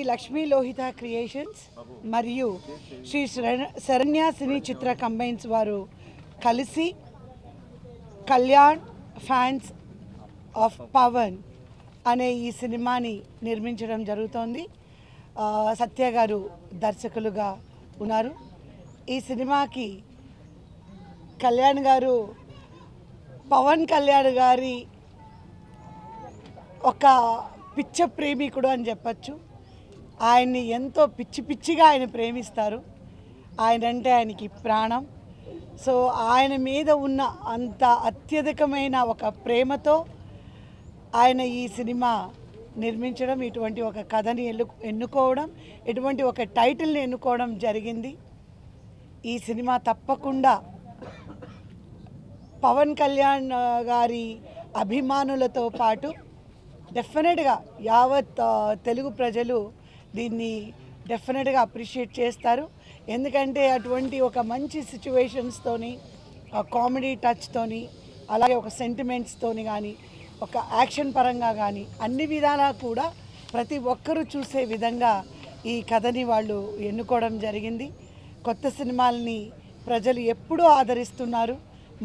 Lakshmi Lohitha creations మరియు శ్రీ శరణ్య సినీ చిత్ర combines వారు కలిసి కళ్యాణ్ ఫ్యాన్స్ ఆఫ్ పవన్ అనే ఈ సినిమాని నిర్మించడం జరుగుతోంది. సత్య గారు దర్శకులుగా ఉన్నారు. ఈ సినిమాకి కళ్యాణ్ గారు పవన్ కళ్యాణ్ గారి ఒక పిచ్చ ప్రేమికుడు అని చెప్పచ్చు. ఆయన్ని ఎంతో పిచ్చిగా ఆయన ప్రేమిస్తారు. ఆయన అంటే ఆయనకి ప్రాణం. సో ఆయన మీద ఉన్న అంత అత్యధికమైన ఒక ప్రేమతో ఆయన ఈ సినిమా నిర్మించడం, ఇటువంటి ఒక కథని ఎన్నుకోవడం, ఇటువంటి ఒక టైటిల్ని ఎన్నుకోవడం జరిగింది. ఈ సినిమా తప్పకుండా పవన్ కళ్యాణ్ గారి అభిమానులతో పాటు డెఫినెట్గా యావత్ తెలుగు ప్రజలు దీన్ని డెఫినెట్గా అప్రిషియేట్ చేస్తారు. ఎందుకంటే అటువంటి ఒక మంచి సిచ్యువేషన్స్తోని, కామెడీ టచ్తోని, అలాగే ఒక సెంటిమెంట్స్తోని కానీ, ఒక యాక్షన్ పరంగా కానీ అన్ని విధాలా కూడా ప్రతి ఒక్కరూ చూసే విధంగా ఈ కథని వాళ్ళు ఎన్నుకోవడం జరిగింది. కొత్త సినిమాల్ని ప్రజలు ఎప్పుడూ ఆదరిస్తున్నారు,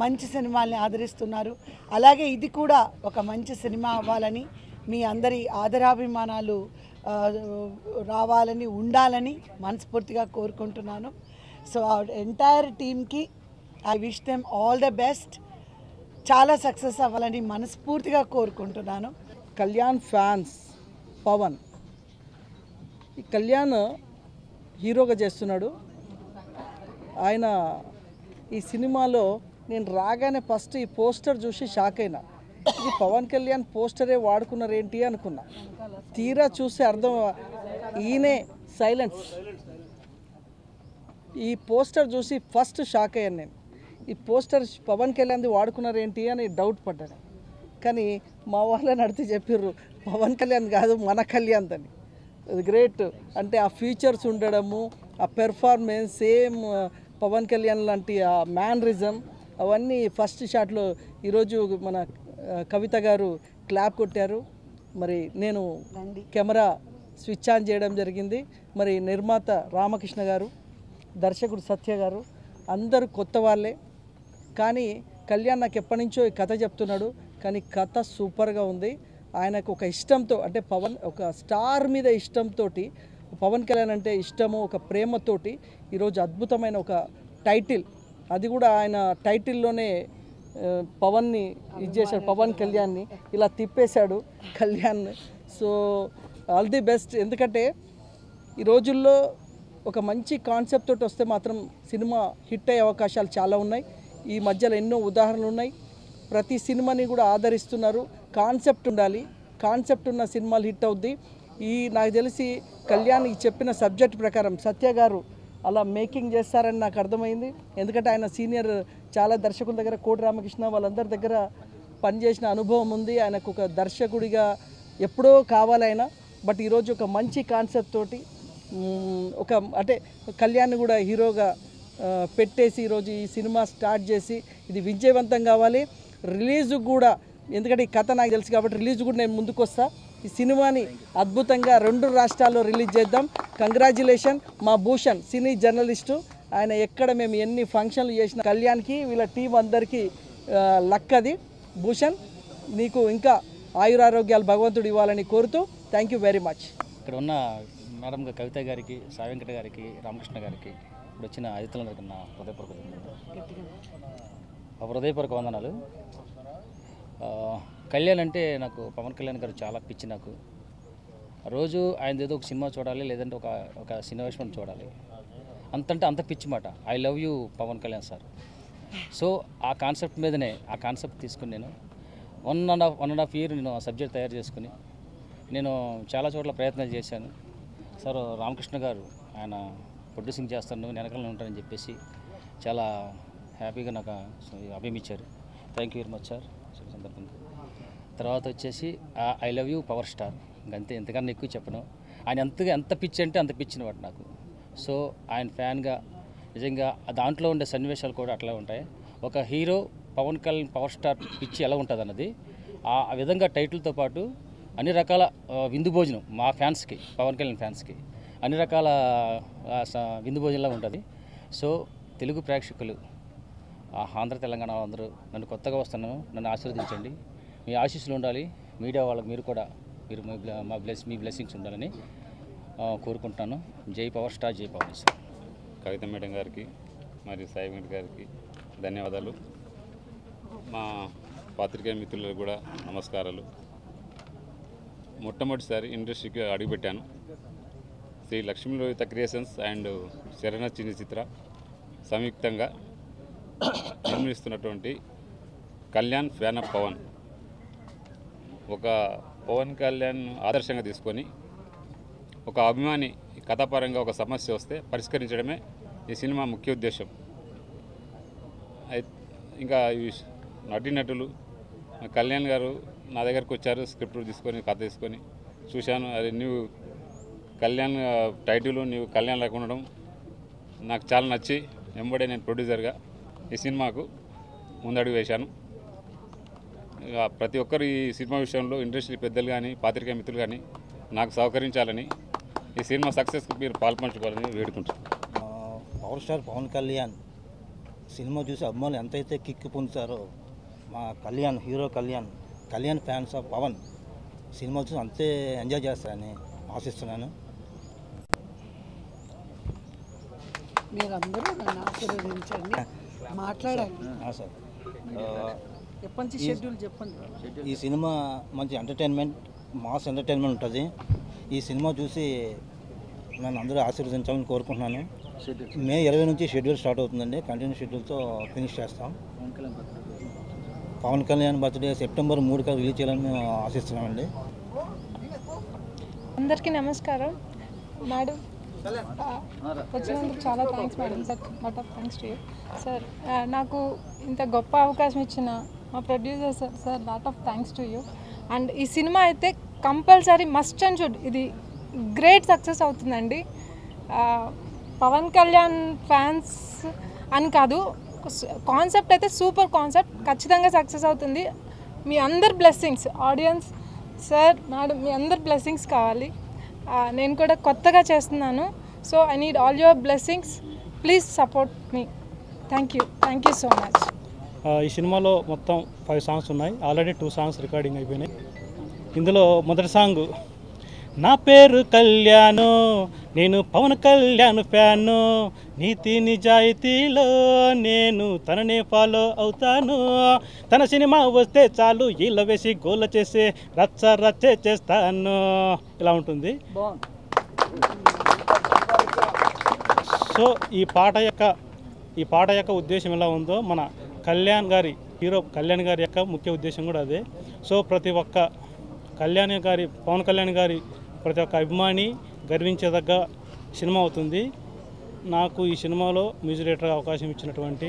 మంచి సినిమాల్ని ఆదరిస్తున్నారు. అలాగే ఇది కూడా ఒక మంచి సినిమా అవ్వాలని, మీ అందరి ఆదరాభిమానాలు రావాలని, ఉండాలని మనస్ఫూర్తిగా కోరుకుంటున్నాను. సో ఎంటైర్ టీమ్కి I wish them all the best. చాలా సక్సెస్ అవ్వాలని మనస్ఫూర్తిగా కోరుకుంటున్నాను. కళ్యాణ్ ఫ్యాన్స్ పవన్, ఈ కళ్యాణ్ హీరోగా చేస్తున్నాడు. ఆయన ఈ సినిమాలో నేను రాగానే ఫస్ట్ ఈ పోస్టర్ చూసి షాక్ అయినా. ఇది పవన్ కళ్యాణ్ పోస్టరే వాడుకున్నారేంటి అనుకున్నా. తీరా చూస్తే అర్థం, ఈయనే సైలెన్స్. ఈ పోస్టర్ చూసి ఫస్ట్ షాక్ అయ్యాను నేను. ఈ పోస్టర్ పవన్ కళ్యాణ్ది వాడుకున్నారేంటి అని డౌట్ పడ్డాను. కానీ మా వాళ్ళని అడిగితే చెప్పారు పవన్ కళ్యాణ్ కాదు, మన కళ్యాణ్ అని. అది గ్రేట్. అంటే ఆ ఫీచర్స్ ఉండడము, ఆ పెర్ఫార్మెన్స్ సేమ్ పవన్ కళ్యాణ్ లాంటి ఆ మ్యానరిజం అవన్నీ ఫస్ట్ షాట్లో ఈరోజు మన కవిత గారు క్లాప్ కొట్టారు. మరి నేను కెమెరా స్విచ్ ఆన్ చేయడం జరిగింది. మరి నిర్మాత రామకృష్ణ గారు, దర్శకుడు సత్య గారు అందరూ కొత్త వాళ్ళే. కానీ కళ్యాణ్ నాకు ఎప్పటి నుంచో ఈ కథ చెప్తున్నాడు. కానీ కథ సూపర్గా ఉంది. ఆయనకు ఒక ఇష్టంతో, అంటే పవన్ ఒక స్టార్ మీద ఇష్టంతో, పవన్ కళ్యాణ్ అంటే ఇష్టము, ఒక ప్రేమతోటి ఈరోజు అద్భుతమైన ఒక టైటిల్, అది కూడా ఆయన టైటిల్లోనే పవన్ని ఇది చేశాడు, పవన్ కళ్యాణ్ని ఇలా తిప్పేశాడు Kalyan. So all the best. ఎందుకంటే ఈ రోజుల్లో ఒక మంచి కాన్సెప్ట్ తోటి వస్తే మాత్రం సినిమా హిట్ అయ్యే అవకాశాలు చాలా ఉన్నాయి. ఈ మధ్యలో ఎన్నో ఉదాహరణలు ఉన్నాయి. ప్రతి సినిమాని కూడా ఆదరిస్తున్నారు. కాన్సెప్ట్ ఉండాలి, కాన్సెప్ట్ ఉన్న సినిమాలు హిట్ అవుద్ది. నాకు తెలిసి కళ్యాణ్ చెప్పిన సబ్జెక్ట్ ప్రకారం సత్య గారు అలా మేకింగ్ చేస్తారని నాకు అర్థమైంది. ఎందుకంటే ఆయన సీనియర్ చాలా దర్శకుల దగ్గర, కోటి రామకృష్ణ వాళ్ళందరి దగ్గర పనిచేసిన అనుభవం ఉంది. ఆయనకు ఒక దర్శకుడిగా ఎప్పుడో కావాలైనా, బట్ ఈరోజు ఒక మంచి కాన్సెప్ట్ తోటి ఒక అంటే కళ్యాణ్ కూడా హీరోగా పెట్టేసి ఈరోజు ఈ సినిమా స్టార్ట్ చేసి ఇది విజయవంతం కావాలి. రిలీజ్ కూడా, ఎందుకంటే ఈ కథ నాకు తెలుసు కాబట్టి రిలీజ్ కూడా నేను ముందుకు వస్తా. ఈ సినిమాని అద్భుతంగా 2 రాష్ట్రాల్లో రిలీజ్ చేద్దాం. కంగ్రాచ్యులేషన్ మా భూషణ్, సినీ జర్నలిస్టు. ఆయన ఎక్కడ మేము ఎన్ని ఫంక్షన్లు చేసిన కళ్యాణ్కి వీళ్ళ టీం అందరికీ లక్కది. భూషణ్, నీకు ఇంకా ఆయురారోగ్యాలు భగవంతుడు ఇవ్వాలని కోరుతూ థ్యాంక్ యూ వెరీ మచ్. ఇక్కడ ఉన్న మేడం కవిత గారికి, సాయంకట గారికి, రామకృష్ణ గారికి, ఇప్పుడు వచ్చిన అతిథులందరికీ నా హృదయపూర్వక వందనాలు. కళ్యాణ్ అంటే నాకు పవన్ కళ్యాణ్ గారు చాలా పిచ్చి. నాకు రోజు ఆయన ఏదో ఒక సినిమా చూడాలి, లేదంటే ఒక సినిమా చూడాలి, అంతంటే అంత పిచ్చి మాట. I love you Pawan Kalyan sir. So ఆ కాన్సెప్ట్ మీదనే, ఆ కాన్సెప్ట్ తీసుకుని నేను 1.5 year నేను ఆ సబ్జెక్ట్ తయారు చేసుకుని నేను చాలా చోట్ల ప్రయత్నాలు చేశాను. సార్ రామకృష్ణ గారు ఆయన ప్రొడ్యూసింగ్ చేస్తాను, వెనకాల ఉంటానని చెప్పేసి చాలా హ్యాపీగా నాకు అభిమించారు. Thank you very much sir. సందర్భంగా తర్వాత వచ్చేసి I love you power star. ఇంకంతే, ఎంతకన్నా ఎక్కువ చెప్పను. ఆయన ఎంత పిచ్చి అంటే అంత పిచ్చిన వాడు నాకు. సో ఆయన ఫ్యాన్గా నిజంగా దాంట్లో ఉండే సన్నివేశాలు కూడా అట్లా ఉంటాయి. ఒక hero Pawan Kalyan power star పిచ్చి ఎలా ఉంటుంది అన్నది ఆ విధంగా టైటిల్తో పాటు అన్ని రకాల విందు భోజనం మా ఫ్యాన్స్కి, పవన్ కళ్యాణ్ ఫ్యాన్స్కి అన్ని రకాల విందు భోజనంలా ఉంటుంది. సో తెలుగు ప్రేక్షకులు ఆంధ్ర తెలంగాణ అందరూ నన్ను కొత్తగా వస్తున్నాను, నన్ను ఆశీర్వదించండి. మీ ఆశీస్సులు ఉండాలి. మీడియా వాళ్ళకి మీరు కూడా మీ బ్లెస్సింగ్స్ ఉండాలని కోరుకుంటున్నాను. జై పవర్ స్టార్, జై పవన్ సార్. కవిత మేడం గారికి మరియు సాయి వెంకట గారికి ధన్యవాదాలు. మా పాత్రికేయ మిత్రులకు కూడా నమస్కారాలు. మొట్టమొదటిసారి ఇండస్ట్రీకి అడుగుపెట్టాను. శ్రీ లక్ష్మీలోహిత క్రియేషన్స్ అండ్ శరణ చిన్ని చిత్ర సంయుక్తంగా నిర్మిస్తున్నటువంటి కళ్యాణ్ ఫ్యాన్ ఆఫ్ పవన్, ఒక పవన్ కళ్యాణ్ ఆదర్శంగా తీసుకొని ఒక అభిమాని కథాపరంగా ఒక సమస్య వస్తే పరిష్కరించడమే ఈ సినిమా ముఖ్య ఉద్దేశం. ఇంకా ఈ నటీనటులు కళ్యాణ్ గారు నా దగ్గరకు వచ్చారు, స్క్రిప్ట్ తీసుకొని కథ తీసుకొని చూశాను. అది నువ్వు కళ్యాణ్ టైటిల్ నీవు కళ్యాణ్ లాగా ఉండడం నాకు చాలా నచ్చి వెంబడే నేను ప్రొడ్యూసర్గా ఈ సినిమాకు ముందడుగు వేశాను. ప్రతి ఒక్కరు ఈ సినిమా విషయంలో ఇండస్ట్రీ పెద్దలు కానీ పాత్రికేయ మిత్రులు కానీ నాకు సహకరించాలని, ఈ సినిమా సక్సెస్కి మీరు పాల్పంచుకోవాలని వేడుకుంటున్నాను. Power star Pawan Kalyan cinema చూసి అభిమానులు ఎంతైతే కిక్ పొందుతారో మా Kalyan hero Kalyan fans of Pawan cinema చూసి అంతే ఎంజాయ్ చేస్తారని ఆశిస్తున్నాను. మీరందరూ నన్ను ఆశీర్వదించండి, మాట్లాడాలి. సార్ ఎప్పటి షెడ్యూల్ చెప్పండి. ఈ సినిమా మంచి ఎంటర్టైన్మెంట్, మాస్ ఎంటర్టైన్మెంట్ ఉంటుంది. ఈ సినిమా చూసి నన్ను అందరూ ఆశీర్వదించాలని కోరుకుంటున్నాను. మే 20 నుంచి షెడ్యూల్ స్టార్ట్ అవుతుందండి. కంటిన్యూ షెడ్యూల్తో ఫినిష్ చేస్తాం. Pawan Kalyan birthday September 3 release చేయాలని మేము ఆశిస్తున్నామండి. అందరికీ నమస్కారం మేడం, వచ్చినందుకు చాలా thanks madam. Sir lot of thanks to you sir. నాకు ఇంత గొప్ప అవకాశం ఇచ్చిన మా producer sir lot of thanks to you. And ఈ సినిమా అయితే కంపల్సరీ మస్ట్ అండ్ షుడ్, ఇది గ్రేట్ సక్సెస్ అవుతుందండి. పవన్ కళ్యాణ్ ఫ్యాన్స్ అని కాదు, కాన్సెప్ట్ అయితే సూపర్ కాన్సెప్ట్, ఖచ్చితంగా సక్సెస్ అవుతుంది. మీ అందరి బ్లెస్సింగ్స్, ఆడియన్స్, సార్, మేడం, మీ అందరి బ్లెస్సింగ్స్ కావాలి. నేను కూడా కొత్తగా చేస్తున్నాను. So I need all your blessings. Please support me. Thank you so much. ఈ సినిమాలో మొత్తం 5 సాంగ్స్ ఉన్నాయి. ఆల్రెడీ 2 సాంగ్స్ రికార్డింగ్ అయిపోయినాయి. ఇందులో మొదటి సాంగ్ నా పేరు కళ్యాణ్, నేను పవన్ కళ్యాణ్ ఫ్యాను, నీతి నిజాయితీలో నేను తననే ఫాలో అవుతాను, తన సినిమా వస్తే చాలు ఈల వేసి గోల చేసే రచ్చే చేస్తాను, ఇలా ఉంటుంది. సో ఈ పాట యొక్క ఉద్దేశం ఎలా ఉందో మన హీరో కళ్యాణ్ గారి యొక్క ముఖ్య ఉద్దేశం కూడా అదే. సో ప్రతి ఒక్క పవన్ కళ్యాణ్ గారి ప్రతి ఒక్క అభిమాని గర్వించేదగ్గ సినిమా అవుతుంది. నాకు ఈ సినిమాలో మ్యూజిక్ డైరెక్టర్గా అవకాశం ఇచ్చినటువంటి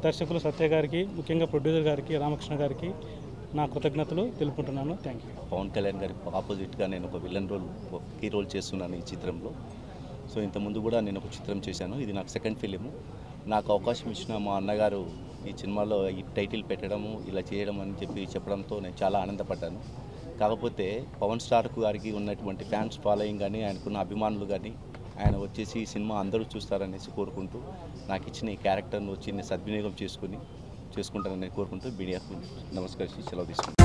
దర్శకులు సత్య గారికి, ముఖ్యంగా ప్రొడ్యూసర్ గారికి, రామకృష్ణ గారికి నా కృతజ్ఞతలు తెలుపుకుంటున్నాను. Thank you. పవన్ కళ్యాణ్ గారి ఆపోజిట్గా నేను ఒక విలన్ కీ రోల్ చేస్తున్నాను ఈ చిత్రంలో. సో ఇంతకుముందు కూడా నేను ఒక చిత్రం చేశాను. ఇది నాకు సెకండ్ ఫిలిము. నాకు అవకాశం ఇచ్చిన మా అన్నగారు ఈ సినిమాలో ఈ టైటిల్ పెట్టడము, ఇలా చేయడం అని చెప్పడంతో నేను చాలా ఆనందపడ్డాను. కాకపోతే పవన్ స్టార్ గారికి ఉన్నటువంటి ఫ్యాన్స్ ఫాలోయింగ్ కానీ, ఆయనకున్న అభిమానులు కానీ, ఆయన వచ్చేసి ఈ సినిమా అందరూ చూస్తారనేసి కోరుకుంటూ, నాకు ఇచ్చిన ఈ క్యారెక్టర్ను వచ్చి నేను సద్వినియోగం చేసుకుంటానని కోరుకుంటూ మీడియాకు నమస్కరించి సెలవు తీసుకుంటాను.